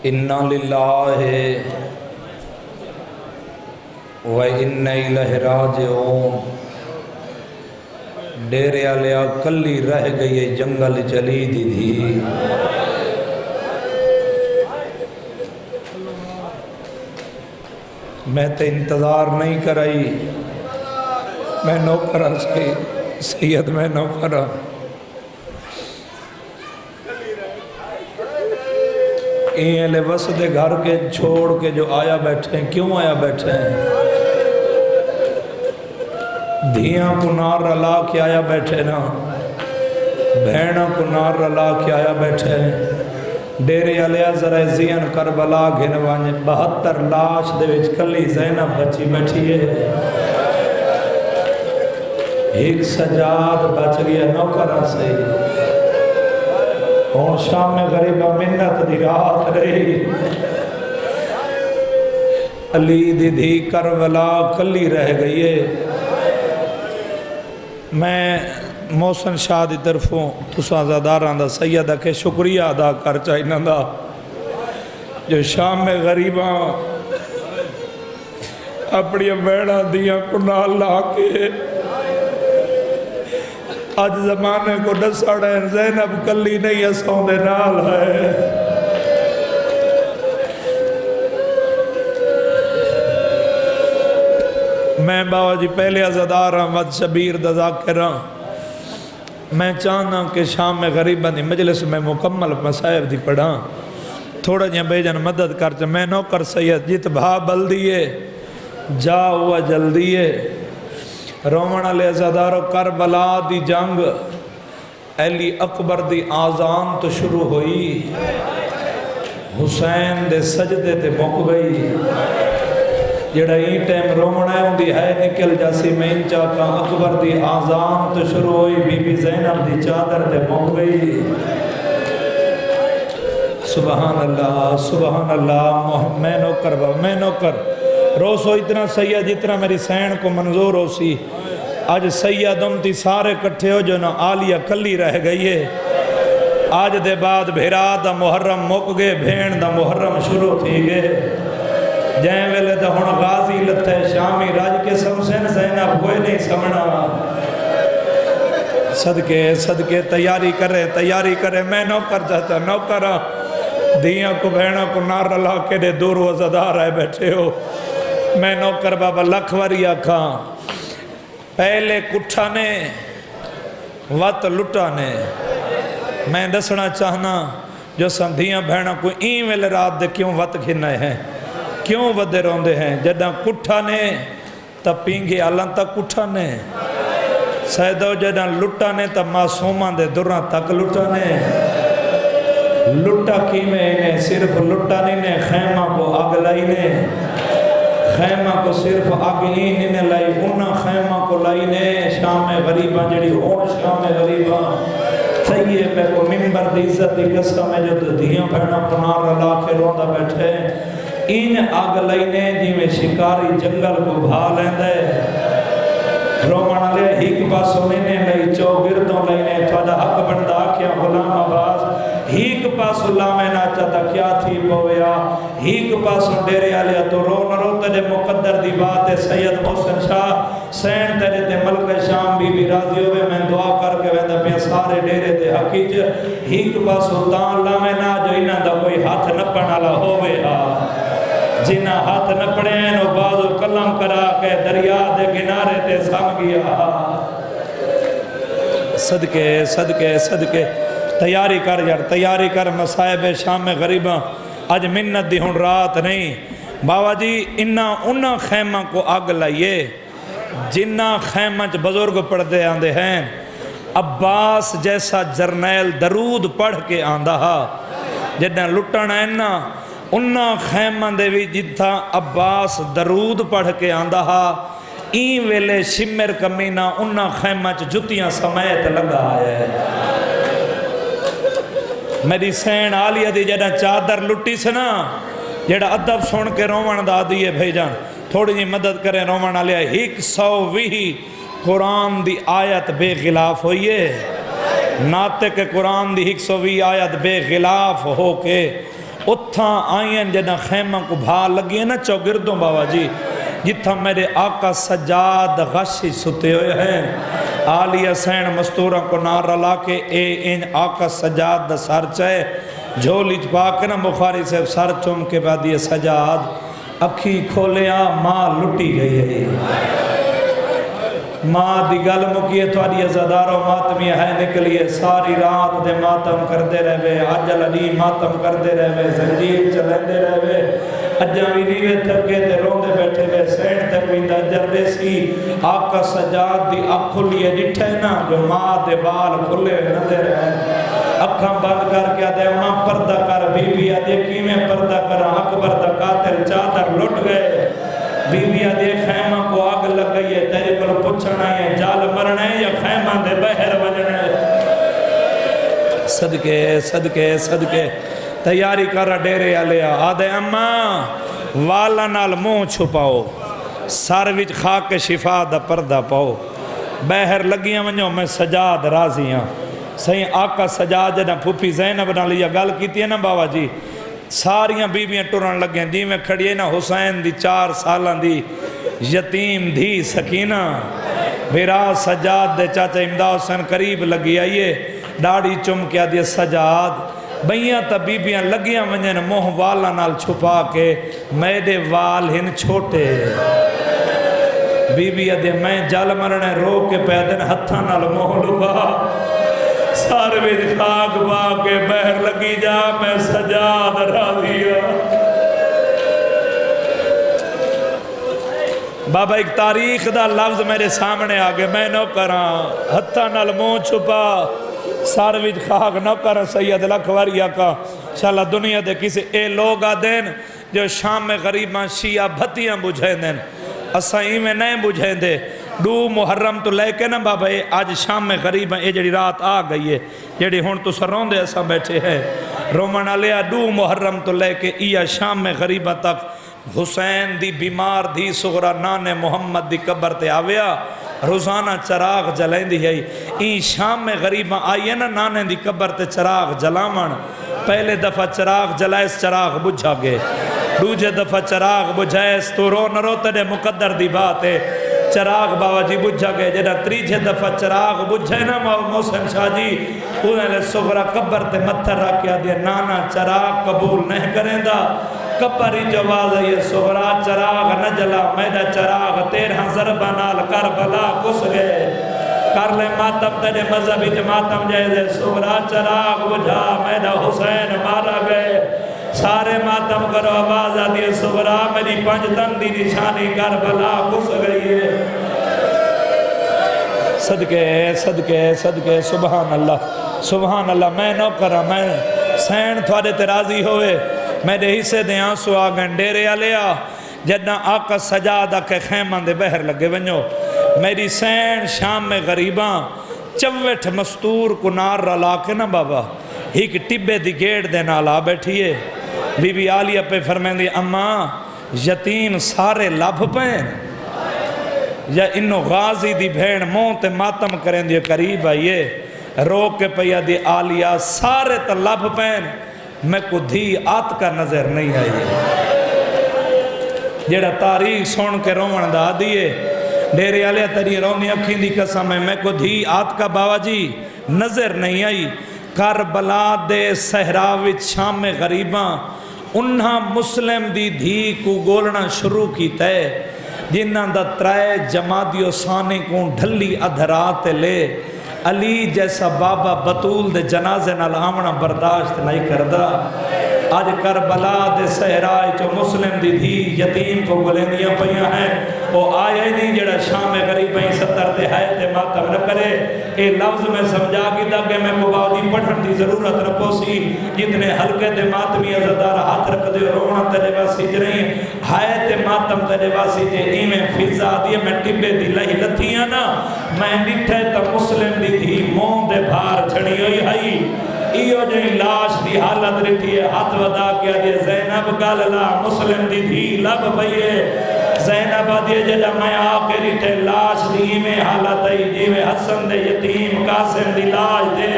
انا للہ و انا الیہ راجعون۔ ڈیرے والیا کلی رہ گئی جنگل چلی دی تھی۔ میں تے انتظار نہیں کرائی، میں نوکرہ سید میں نوکرہ۔ این وسط گھر کے چھوڑ کے جو آیا بیٹھے ہیں، کیوں آیا بیٹھے ہیں؟ دھیاں کو نار رلا کے آیا بیٹھے نا، بہنوں کو نار رلا کے آیا بیٹھے ہیں۔ ڈیرے علیہ ذرا زین کربلا گھنوانے 72 لاش دے وچ کلی زینب بچی بیٹھی ہے۔ ایک سجاد بچ گیا نوکرہ سے، اور شام غریبہ منت دی رات رہی۔ علی دی دھی کربلا کلی رہ گئی ہے۔ میں محسن شاہ دی طرفوں تساں زاداراں دا سیدہ کے شکریہ ادا کر چاہینا دا، جو شام میں غریباں اپنی بیڑا دیا کو نال لا کے آج زمانے کو نسڑے زینب کلی نہیں اسوں دے نال ہے۔ میں باوا جی پہلے عزداراں ود شبیر دا ذاکراں، میں چاہنا کہ شام میں غریباں دی مجلس میں مکمل مسائب دی پڑھاں، تھوڑا جہاں بے جان مدد کرتے۔ میں نوکر سید جیت بھا بل دیئے جا ہوا جلدیے۔ رومن علیہ عزدارو کربلا دی جنگ علی اکبر دی آزان تو شروع ہوئی، حسین دے سجدے تے مک گئی۔ جڑا ہی ٹیم رومنہ ہوندی ہے نکل جاسی میں انچا کا اکبر دی آزان تو شروع ہوئی، بی بی زینب دی چادر تے مک گئی۔ سبحان اللہ سبحان اللہ۔ میں نوکر روسو اتنا سید جتنا میری سین کو منظور ہو سی۔ آج سید امتی سارے کٹھے ہو جو نا آلیہ کلی رہ گئی ہے۔ آج دے بعد بھیرا دا محرم مک گئے، بھین دا محرم شروع تھی گئے۔ جائیں ویلے دا ہون غازی لتھے شامی راج کے سمسین زینب ہوئے نہیں سمنا۔ صدقے تیاری کرے۔ میں نوکر چاہتا نوکرہ دیاں کو بہنوں کو نار رلا کے دے دور وزدار آئے بیٹھے ہو۔ میں نوکر بابا لکھ وری آکھاں، پہلے کٹھا نے وط لٹا نے۔ میں دسنا چاہنا جو سندھیاں بہنوں کو این ویلے رات دے کیوں وط کھنے ہیں، کیوں ودے روندے ہیں؟ جدہ کٹھا نے تا پینگی آلان تا کٹھا نے، سیدو جدہ لٹا نے تا معصومان دے دوران تک لٹا نے۔ لٹا کی میں انہیں صرف لٹا نہیں نے، خیمہ کو آگ لائی نے، خیمہ کو صرف آگ ہی نہیں لائی، انہاں خیمہ کو لائی نے۔ شام غریبہ جڑی اور شام غریبہ تھئیے پہ کو ممبر دی عزت دی قسم ہے جو دھیاں بہنا پنار اللہ کے روندہ بیٹھے۔ این آگ لائی نے جی میں شکاری جنگل کو بھا لیندے۔ رومن علیہ ہیک پاسو لینے لئی چوگردوں لینے تھوڑا حق بندہ کیا غلام آباز۔ ہیک پاسو لامے ناچا تا کیا تھی پویا، ہیک پاسو ڈیرے آلیا تو رو نہ رو تجھے مقدر دی بات ہے۔ سید محسن شاہ سین تجھے تے ملک شام بی بی راضی ہوئے، میں دعا کر کے ویندہ پہ سارے ڈیرے تے حقیج ہیک پاسو تان لامے نا جو انہاں دا کوئی ہاتھ نپنا لہ ہوئے ہا۔ جنہ ہاتھ نپڑے ہیں نو بازو کلم کرا کے دریا دے کنارے تے سام گیا۔ صدقے تیاری کر یار، تیاری کر مسائب شام غریباں۔ آج منت دی ہون رات نہیں باوا جی، انہاں خیمہ کو آگ لائیے جنہ خیمہ چ بزرگ پڑھ دے آندے ہیں۔ عباس جیسا جرنیل درود پڑھ کے آندہ ہا، جنہ لٹنا ہے انہاں خیمہ دے بھی جتھا عباس درود پڑھ کے آندہ ہا، این ویلے شمر کمینہ انہاں خیمہ چ جتیاں سمیت لگا ہے۔ میری سین آلیہ دی جڑا چادر لٹی سے نا، جڑا ادب سن کے رومن دا دیئے بھیجان، تھوڑی جی مدد کریں رومن آلیہ۔ 120 قرآن دی آیت بے غلاف ہوئیے، ناتے کے قرآن دی 120 آیت بے غلاف ہو کے اتھاں آئین جنہ خیمہ کو بھا لگی ہے نا چوگردوں بابا جی جتھا میرے آقا سجاد غشی ستے ہوئے ہیں آلی حسین مستورہ کو نار رلا کے اے ان آقا سجاد دا سر چاہے جھولی چپا کے نا بخاری سے سر چوم کے بعد یہ سجاد اکھی کھولیا ماں لٹی گئی ہے ماں دی گل مکیے تھوڑی ازاداروں ماتمی ہے نکلیے ساری رات دے ماتم کر دے رہے عجل علی ماتم کر دے رہے زنجیر چلیں دے رہے اجاں بھی نیوے تھکے تے روندے بیٹھے وے سینٹ تک ویندہ جردے سی آقا سجاد دی اکھ کھلیے جٹھے نا جو ماں دے بال کھلے نظر ہیں اکھاں بند کر کے آدھے ماں پردہ کر بی بی آدھے کیمیں پردہ کر اکبر دا قاتل چادر لٹ گئے بی بی آدھے خیمہ کو آگ لگ گئی ہے تیرے پر پچھنا ہے جال مرنا ہے یا خیمہ دے بہر وجنا ہے صدقے صدقے صدقے تیاری کر ڈیرے آلیا آدھے اماں والا نال منہ چھپاؤ سر وچ خاک شفا دا پردہ پاؤ بہر لگیاں ونجو میں سجاد راضی ہاں صحیح آقا سجاد جنہ پھوپی زینب نہ لیا گل کیتی ہے نا بابا جی ساریاں بیویاں ٹرن لگیں دی میں کھڑیے نا حسین دی 4 سالان دی یتیم دھی سکینہ بیرا سجاد دے چاچا امداد حسین قریب لگی آئیے ڈاڑی چم کیا دیا سجاد بیاں تا بیبیاں لگیاں ونجن موہ والا نال چھپا کے میرے وال ہن چھوٹے بی بی ادھے میں جال مرنے رو کے پیدن ہتھا نال موہ لبا ساروے خاک با کے بہر لگی جا میں سجاد راضیا بابا ایک تاریخ دا لفظ میرے سامنے آگے میں نو کراں ہتھا نال منہ چھپا ساروے خاک نو کراں سید لکھوری آقا شاءاللہ دنیا دے کسی اے لوگ آدین جو شام میں غریباں شیعہ بھتیاں بجھیں دین اساں میں نہیں بجھیں دے دو محرم تو لے کے نا بابا آج شام میں غریب ہیں یہ جڑی رات آ گئی ہے جڑی ہون تو سرون دے ایسا بیٹھے ہیں رومن علیہ دو محرم تو لے کے یہ شام میں غریبہ تک حسین دی بیمار دی سغرہ نان محمد دی قبر تے آویا روزانہ چراغ جلائیں دی ہے این شام میں غریبہ آئیے نا نانے دی قبر تے چراغ جلامن پہلے دفعہ چراغ جلائس چراغ بجھا گئے دوجہ دفعہ چراغ بجھائس تو رو نہ رو تنے مقدر دی بات ہے چراغ بابا جی بجھا گئے جنہ تریجہ دفعہ چراغ بجھے نا محسن شاہ جی انہیں لے سغرہ قبر تے متھر رکھیا دیا نانا چراغ قبول نہیں کریں دا قبر ہی جواز ہے یہ سغرہ چراغ نہ جلا میدہ چراغ 13 ضربہ نال کربلا کس گئے کر لے ماتم تجھے مذہبی جماعتم جائزے سغرہ چراغ بجھا میدہ حسین مارا گئے سارے ماتم کرو آواز آدھی ہے سغرہ میری 5 تن دی نشانی کربلا کس گئی ہے صدقے صدقے صدقے سبحان اللہ میں نو کرا میں سین تھوڑے ترازی ہوئے میرے حصے دے آنسو آگن ڈیرے آلیا جدنا آقا سجادہ کے خیمان دے بہر لگے ونجو میری سین شام میں غریباں چوٹ مستور کو نار رلا کے نا بابا ایک ٹبے دی گیڑ دے نالا بیٹھئے بی بی آلیہ پہ فرمائیں دی اماں یتیم سارے لب پین یا انو غازی دی بھین مونتے ماتم کریں دی قریب آئیے رو کے پیا دی آلیہ سارے تا لب پین میں کو دھی آت کا نظر نہیں آئیے جیڑا تاریخ سون کے رومن دا دیئے ڈیرے آلیہ تری رونی اکھیں دی قسم ہے میں کو دھی آت کا باوا جی نظر نہیں آئی کربلا دے صحراوچ شام میں غریباں انہاں مسلم دی دھی کو گولنا شروع کی تے جنہاں دا ترائے جمادیو سانے کو ڈھلی ادھرات لے علی جیسا بابا بطول دے جنازے نال آمنا برداشت نہیں کردہ آج کربلا دے صحرائی جو مسلم دی دھی یتیم کو گلینیاں پہیاں ہیں وہ آئے نہیں جڑا شام غریب ہیں 70 دہائے دے ماتم نہ کرے اے لفظ میں سمجھا کی دا کہ میں مباودی پڑھن دی ضرورت نہ پوسی جتنے حلقے دے ماتمی ازدار ہاتھ رکھ دے رونا تجھے واسی جرہیں ہائے تے ماتم تجھے واسی جے ایمیں فضا دیئے میں ٹبے دی لہی لتھیاں نا میں نٹھے تا مسلم دی دھی مون دے بھار چھڑی ہوئی ہائی ایو جہی لاش دی حالت رہتی ہے ہاتھ ودا کیا دے زینب گاللہ مسلم دی دھی لب بھئیے زینب آدھے جڑا میں آکے رہتے لاش دی میں حالت ہے جیوے حسن دے یتیم قاسم دی لاش دے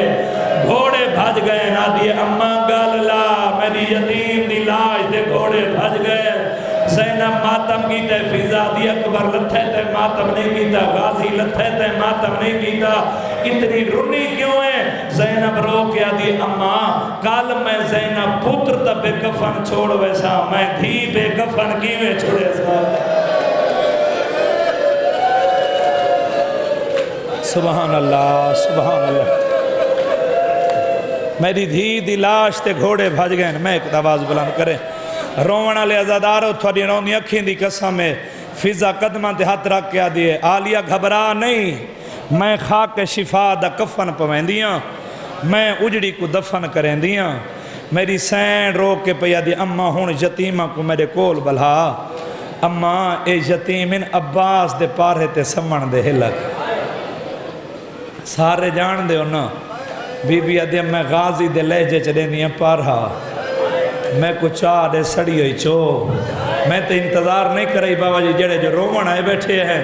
گھوڑے بھاج گئے نا دیئے اماں گاللہ میری یتیم دی لاش دے گھوڑے بھج گئے زینب ماتم کیتا فضا دی اکبر لتھے تے ماتم نہیں کیتا غازی لتھے تے ماتم نہیں کیتا اتنی رنی کیوں ہے زینب رو کیا دی اماں کل میں زینب پتر تا بے کفن چھوڑ ویسا میں دھی بے کفن کیویں چھوڑے سا سبحان اللہ سبحان اللہ میری دھی دی لاش تے گھوڑے بھج گئے میں ایک آواز بلند کریں رومن والے عزادارو تھوڑی روندی اکھیں دی قسم ہے فضا قدمہ تے ہاتھ رکھ کے دیے عالیہ گھبرا نہیں میں خاک شفا دا کفن پویندیاں میں اجڑی کو دفن کریں دیاں میری سین رو کے پیا دی اماں ہون یتیمہ کو میرے کول بلہا اماں اے یتیمن عباس دے پارے تے سمن دے ہلک سارے جان دے ہونا بی بی ادھے میں غازی دے لہجے چلے نہیں پارہا میں کچھ آدھے سڑی ہوئی چو میں تے انتظار نہیں کرائی بابا جی جڑے جو رومن آئے بیٹھے ہیں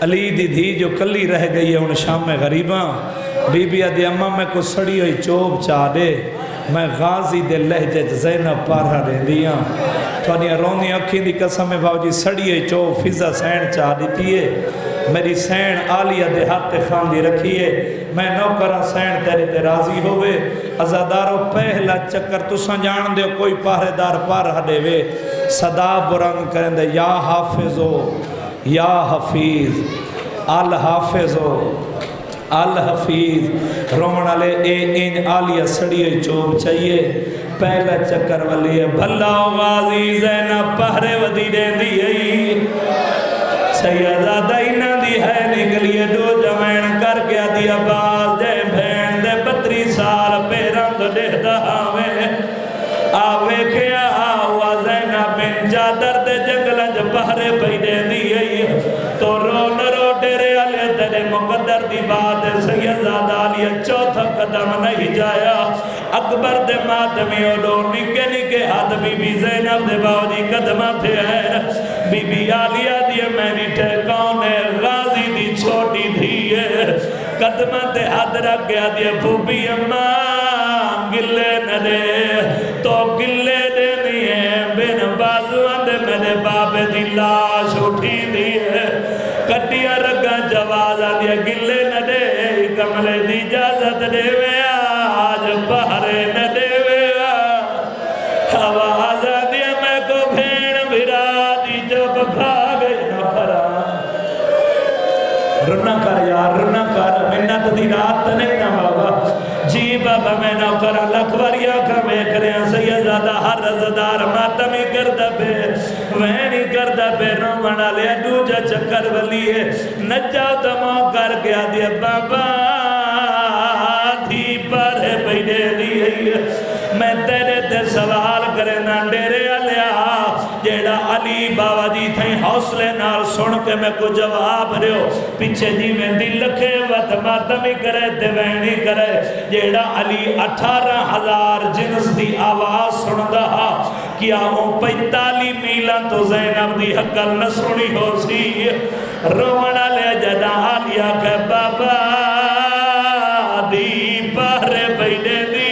علی دی دھی جو کلی رہ گئی ہے ان شام میں غریباں بی بی ادھے اماں میں کچھ سڑی ہوئی چوب چاہ دے میں غازی دے لہجے زینب پارہا دے دیاں تو انہیں رونی اکھی دی قسم میں بابا جی سڑی ہوئی چوب فضا سین چاہ دیتی ہے میری سین عالیہ دے ہاتھ خان دی رکھیے میں نوکرہ سین تیرے تے راضی ہوئے عزادارو پہلا چکر تساں جان دے کوئی پہرے دار پارہ دے وے صدا برنگ کریں دے یا حافظو یا حفیظ الحافظو الحفیظ رومن علیہ اے ان عالیہ سڑی چوب چاہیے پہلا چکر والی ہے بھلا غازی زینب پہرے ودی دے دی سیدہ دینا دی ہے نکلیے دو جمعین کر گیا دیا باز دے بھین دے 32 سال پیران تو دے دہاوے آوے کیا آوا زینب بن جادر دے جنگلنج پہرے پیدے دی تو رو نرو ڈیرے علیہ تیرے مقدر دی بات سیدہ دالیہ چوتھا قدم نہیں جایا اکبر دے ماتمی اولو نکے نکے ہاتھ بی بی زینب دے باودی قدمہ تھے ہیں بی بی عالیہ دیئے میں نیٹے کونے غازی دی چھوٹی دھیئے قدمہ تے ہاتھ رکھ گیا دیئے بھوبی اماں گلے نہ دے تو گلے دے نہیں بین بازوان دے میرے بابے دی لاش اٹھی دیئے کٹیا رگا جوازہ دیئے گلے نہ دے کملے دی اجازت دے وے آج پہرے نہ دے وے آوازہ دیئے میں کو بھین بھرا دی جب بھاگے نہ پھرا رنا کر یار رنا کر منت دی رات نہیں نہ بابا جی بابا میں نہ کرا لکھوریا کمے کریں سیدہ ہر رزدار ماتمی کردہ پہ وینی کردہ پہ رومنہ لیا دوجہ چکر ولی ہے نجاو دماغ کر گیا دیا بابا دھی پر ہے بیدے دی میں تیرے تے سوال کرے نہ ڈیرے علیہ جیڑا علی بابا جی تھیں حوصلے نال سن کے میں کو جواب رہو پیچھے جی میں دل لکھے وقت ماتمی کرے دیوینی کرے جیڑا علی 18,000 جنس دی آواز سن دہا کیا ہوں 45 میلہ تو زینب دی حقل نہ سنی ہو سی رومنہ لے جدا آلیا کہ بابا دی پہرے بیدے دی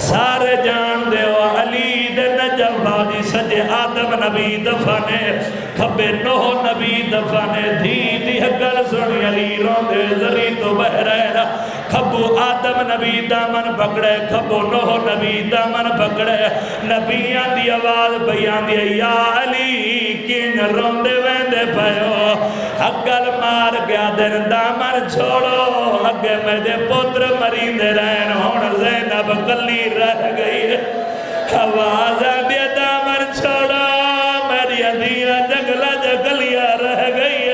سارے جان دے و علی دے نجم بادی سجے آدم نبی دفانے کھبے نوح نبی دفانے دھی حقل سنی علی روندے ذری تو بہرے کھبو آدم نبی دامن پکڑے کھبو نوح نبی دامن پکڑے نبیان دی آواز بیان دی یا علی کین روندے ویندے پہو حقل مار گیا دن دامن چھوڑو اگے میرے پتر مریندے رہن ہون زینب کلی رہ گئی آواز دیا دامن چھوڑو میری ادھیاں جنگلہ جگلیاں رہ گئی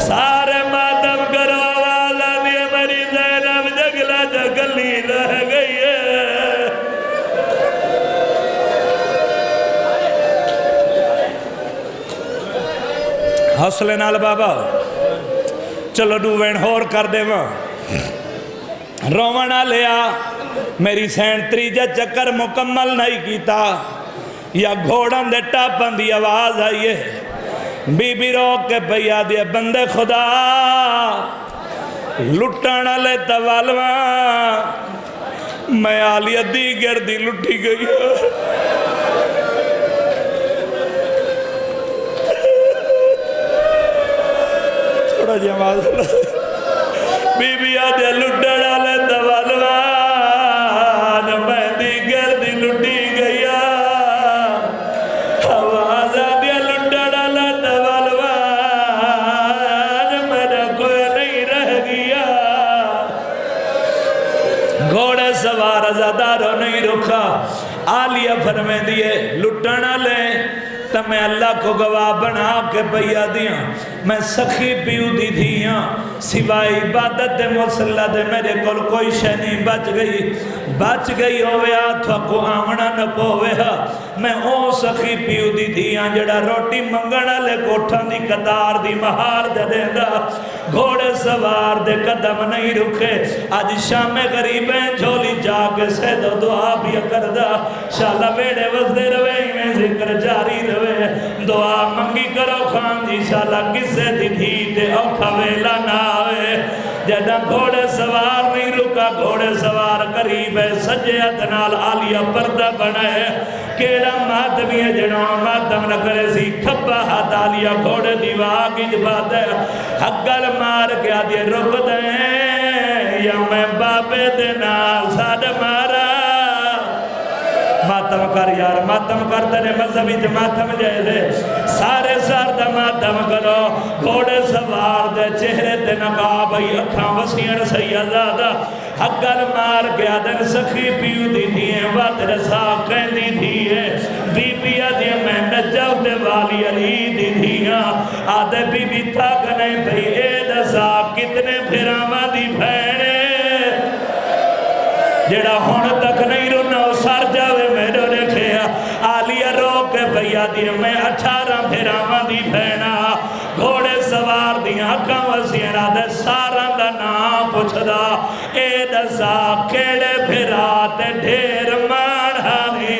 سارے ماتم کرو آواز دیا میری زینب جنگلہ جگلی رہ گئی حوصلے نال بابا چلو ڈووین ہور کر دے ماں رومنہ لیا میری سین تریجہ چکر مکمل نہیں کیتا یا گھوڑن دے ٹاپن دی آواز آئیے بی بی روک کے پیا دیا بندے خدا لٹانا لے توالوان میں عالیہ دی گردی لٹی گئی تھوڑا جی آواز بی بی آدھے لٹڑا لے دوالوان میں دی گردی لٹی گئی آواز آدھے لٹڑا لے دوالوان میرا کوئی نہیں رہ گیا گھوڑے سوار ازاداروں نہیں رکھا عالیہ فرمے دیئے لٹنا لے تو میں اللہ کو گواہ بنا کے بھیا دیاں میں سخی پیو دی دیاں سوائے عبادت دے مسلح دے میرے کل کوئی شے نہیں بچ گئی ہوئے آتھوا کو آمنا نہ پوے میں او سخی پیو دی دیاں جڑا روٹی منگنا لے کوٹھاں دی قطار دی مہار دے دیندہ گھوڑے سوار دے قدم نہیں رکھے آج شام غریبیں جھولی جا کے سیدو دعا بھی کردہ شالا بیڑے وزدے روے میں ذکر جاری روے دعا منگی کرو خان جی شالا کسے دی دھیتے اوکھا ویلا نہ آوے جدہ گھوڑے سوار نہیں رکا گھوڑے سوار قریب ہے سجے ادنال عالیہ پردہ بنائے کیڑا مادمی ہے جنہوں مادم نہ کرے سی کھپا ہاتھ عالیہ گھوڑے دیوا کی جباد ہے حقل مار کیا دے رک دیں یا میں بابے دینا ساڑھ مارا ماتم کر یار ماتم کر تیرے مذہبی جماعتم جائے دے سارے ساردہ ماتم کرو گھوڑے سوار دے چہرے دے نقاب ای اکھاں وسیعن سیدادہ حقل مار گیا دن سخی پیو دی دیئے وات رسا قیدی دیئے بی بی آدھے میں نجو دے والی علی دی دیئے آدھے بی بی تھا گنے بھئی اے دسا کتنے پھراما دی بھینے جڑا ہون تک نہیں رونا سار جاوے میرے رکھے آلیہ روک کے بھیا دیئے میں 18 پھراما دی بھینا گھوڑے سوار دیاں کم وسیعہ دے سارا دا نام پوچھ دا اے دسا کیڑے پھراتے ڈھیر مانہانی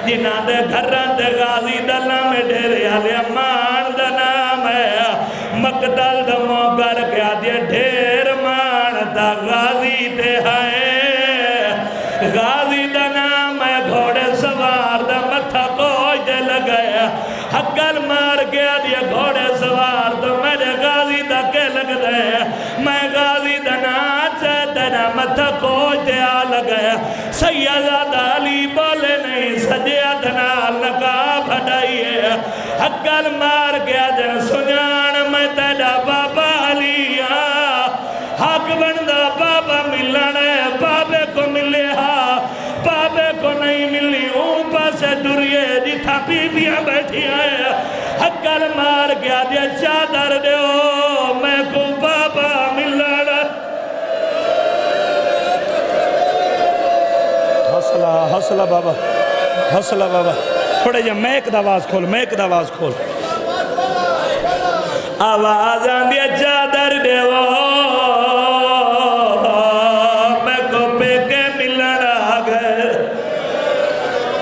جنہ دے گھران دے غازی دلہ میں ڈھیرے آلیا مان دا نام ہے مقتل دا موگر کیا دے ڈھیر مان دا غازی تے ہائے غازی دا نام ہے گھوڑے سوار دا متھا کوئی دے لگیا حقل مار گیا دیا گھوڑے سوار دا میرے غازی دا کے لگ دے میں غازی دا ناچ دینا متھا کوئی دے آ لگیا سیدہ علی بولے نہیں سجے ادنا لگا بھڑائیے حقل مار گیا دن سنان میں تیڑا بابا علی حق بندہ بابا ملنے بابے کو ملے بابے کو نہیں ملی اوپا سے ڈریے جتھا بی بیاں بیٹھی آئے حقل مار گیا دیا چادر دیو میں کو بابا ملنا حوصلہ بابا حوصلہ بابا تھوڑے جا میں ایک دواز کھول آواز آن دیا چادر دیو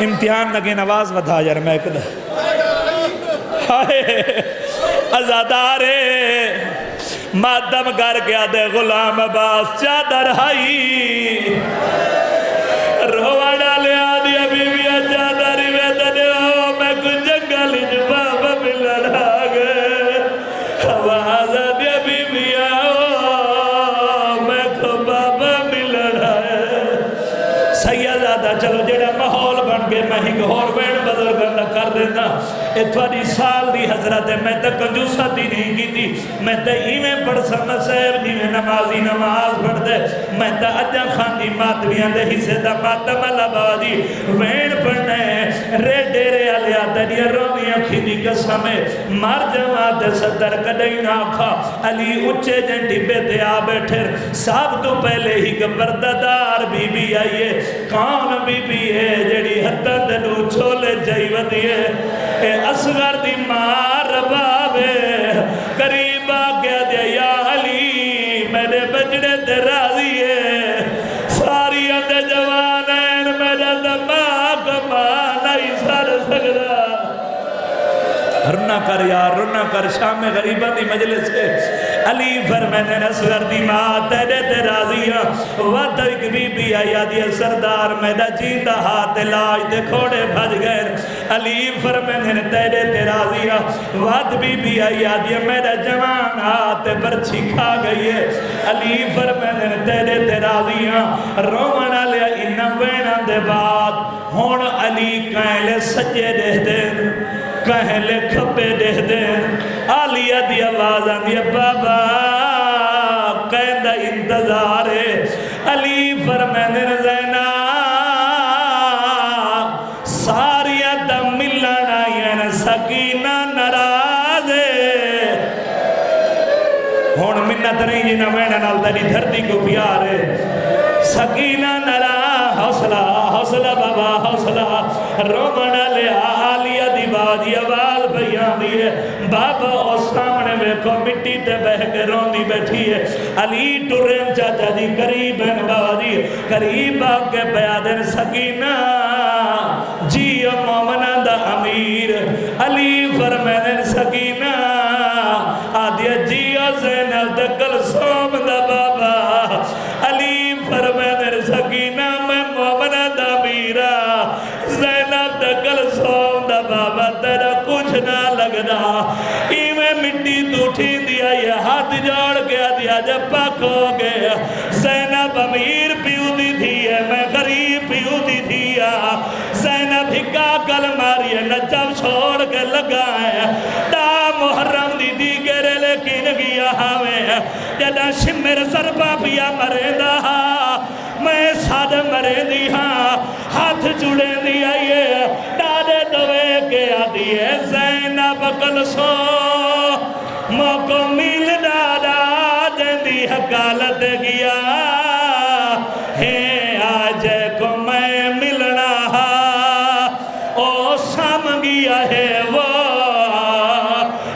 امتحان لگے نواز ودھا یار میں کدھا ازادارے مادم کر گیا دے غلام عباس چادر ہائی روڑا لے آدھی ابھی بھی چادر ہی ویدہ دے میں کچھ جنگل جباب ملن آگے آواز آدھی ابھی بھی میں کچھ بابا ملن آگے سیدہ چلو جڑا ماحول بن گئے میں ہی گھور بین بزرگن کر دینا اتواری سال دی حضرت ہے میں تک کنجوسا دی نہیں کی تھی میں تا ایمیں پڑھ سکنا سیب جی میں نمازی نماز پڑھ دے میں تا اجا خان دی ماتویاں دے حصے دا ماتم اللہ بادی وین پڑھنے رے ڈیرے علیا دنیا رومیاں کھیدی قسمیں مار جوان دے صدر کدئی ناکھا علی اچھے جن ٹبے دے آ بیٹھر ساب تو پہلے ہی گبرددار بی بی آئیے کون بی بی ہے جڑی حتہ دنو چھولے جائیو دیئے اے اصغر دی مار بابے قریب آگیا دیا یا علی میرے بجڑے دے راضی ہے ساری اندے جوانین میرے دماغ مانا ہی سار سکتا رونا کر یار رونا کر شام غریبہ دی مجلس ہے علی فرمینے اصغر دی ماں تیرے تے راضیاں وقت ایک بی بی آیا دیا سردار میدہ جیندہ ہاتھ لاج دے کھوڑے بھج گئے علی فرمینے تیرے تے راضیاں وقت بی بی آیا دیا میدہ جوان ہاتھ برچھی کھا گئی ہے علی فرمینے تیرے تے راضیاں رومنا لیا انہا وینا دے بعد ہون علی کہلے سجے دے دیں کہلے کھپے دے دیں آلیہ دی آواز آندی بابا قیدہ انتظار ہے علی فرمینے زینہ ساریہ دا ملنا ین سکینہ نراز ہے ہون منت نہیں جنہ وینا نال تیری دھرتی کو پیار ہے سکینہ نراز حوصلہ بابا حوصلہ رومنا لیا آلیہ دی بادی آواز بیان دی ہے بابا اور سامنے میں کو مٹی تے بہ کے رون دی بیٹھی ہے علی ٹورین چاچا دی قریب ہیں بابا دی قریب آگے بیادن سکینہ جی مومنہ دا امیر علی فرمینن سکینہ آدیا جی زینب دا کلثوم دا بابا علی فرمینن سکینہ میں مومنہ دا میرا زینب دا کلثوم دا بابا تیرا کچھ نہ لگنا ایویں مٹی دوٹھی دیا یہ ہاتھ جوڑ گیا دیا جب پاک ہو گیا زینب امیر پیو دی تھی ہے میں غریب پیو دی تھی زینب ہکا کل ماری ہے نجب چھوڑ کے لگا ہے دا محرم دی دی گرے لیکن گیا ہمیں جدہ شمر سرپا پیا مرے دا میں سادھ مرے دی ہاتھ جڑے دی آئیے ڈادے دوے کے آدھیے زینب کلسو موقع مل دادا جندی حقالت گیا ہے آج کو میں ملنا او سام گیا ہے وہ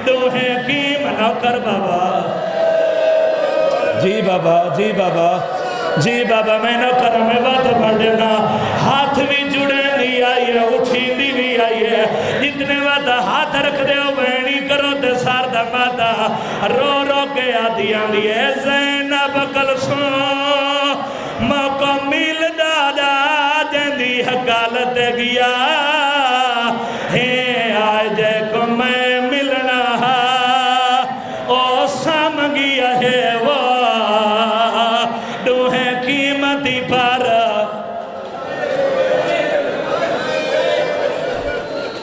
دوہیں کی منع کر بابا جی بابا جی بابا جی بابا میں نہ کرم بات پڑھ دینا ہاتھ بھی جڑے نہیں آئی ہے اٹھی دی بھی آئی ہے جتنے وقت ہاتھ رکھ دے ہو بینی کرو تے سار دا ماتا رو رو کے آدھیاں دیئے زینب کلثوم موقع مل دادا جندی حقالت گیا ہے آج کو میں ملنا او سام گیا ہے وہ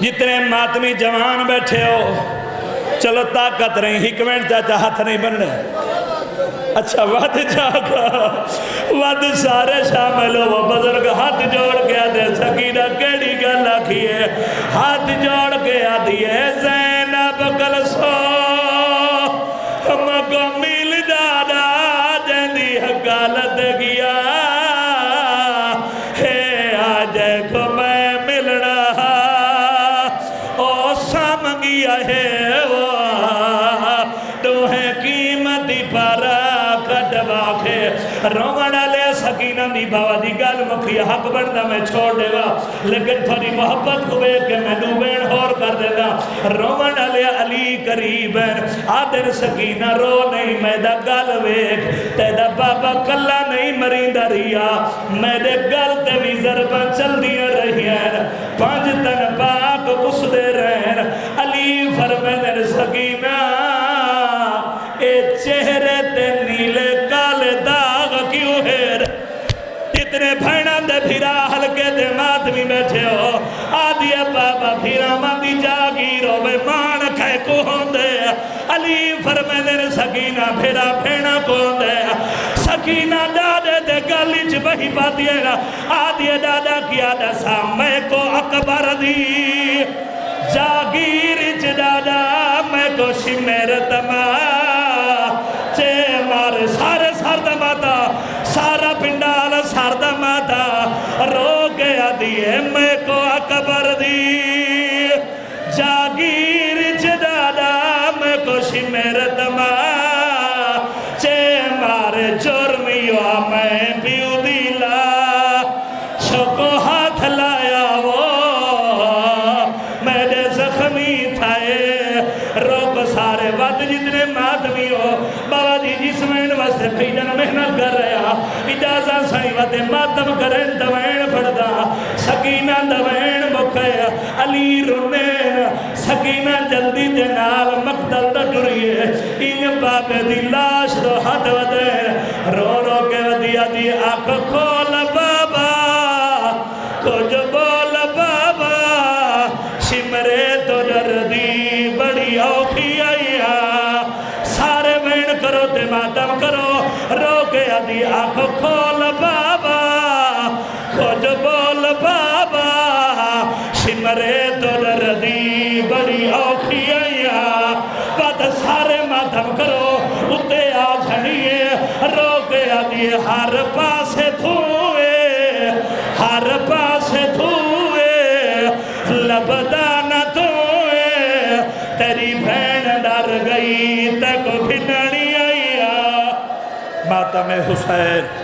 جتنے ماتمی جوان بیٹھے ہو چلو طاقت نہیں حکمت چاچا ہاتھ نہیں بننے اچھا ود جاگا ود سارے شامل ہو بزرگ ہاتھ جوڑ کے آدھے سکینہ کیڑی گلہ کیے ہاتھ جوڑ کے آدھیے زینب کلثوم مکو مل دادا جندی حقالت گیا ہے آج کو میں ملنا او سام گیا ہے وہ دوہیں قیمتی پارا کٹوا کے رومنا لے سکینہ دی بابا دی گل مکھی حق بڑھنا میں چھوڑ دے گا لیکن تھوڑی محبت کو بے کہ میں دوبین اور کر دے گا رومنا لے علی قریب ہے آدھر سکینہ رو نہیں میں دا گل ویک تیدہ بابا کلا نہیں مریندہ ریا میں دے گل تے بھی ضربہ چل دیا رہی ہے پانچ تن پاک اس دے رہن علی فرمین سکینہ اے چہرے تے نیلے کالے داغ کیوں ہے جتنے بھائنہ دے بھیرا ہلکے دے ماتمی بیٹھے ہو آدھیا بابا بھیرا ماندی جاگیرو بے مان کھائے کو ہوندے علی فرمین سکینہ بھیرا بھینا کو ہوندے سکینہ دادے دے گلیچ بہی پاتی ہے آدھیا دادا کیا دا سامے کو اکبر دی جاگیرچ دادا میں کو شمیر تما چے مارے سارے ساردہ ماتا سارا پنڈال ساردہ ماتا رو گیا دیئے میں کو اکبر دی جاگیرچ دادا میں کو شمیر تما چے مارے جرمیو میں پیو دیلا شکو ہاتھ لایا وہ میرے زخمی تھائے جتنے ماتمی ہو بابا جی جس وین واسطے بھیجن محنت کر رہا اجازت سنی واسطے ماتم کرن دوین پڑھدا سکینہ دوین مکھے علی رنین سکینہ جلدی دے نال مقتل دا ٹریے این بابے دی لاش دو ہاتھ ودے رو رو کے ودیا دی آنکھ کھول بابا کچھ بول بابا سمرے تو جردی بڑی اوکھی آئیا سارے وین کرو تے ماتم کرو رو کے ادھی آنکھ کھول بابا کچھ بول بابا سمرے تو جردی بڑی اوکھی آئیا بات سارے ماتم کرو اتے آ جھنیے رو کے ادھی ہر پاسے دھوئے ہر پاسے دھوئے لبدان دھوئے تیری بھین ڈر گئی تک بھنڑی آئیا ماتم حسین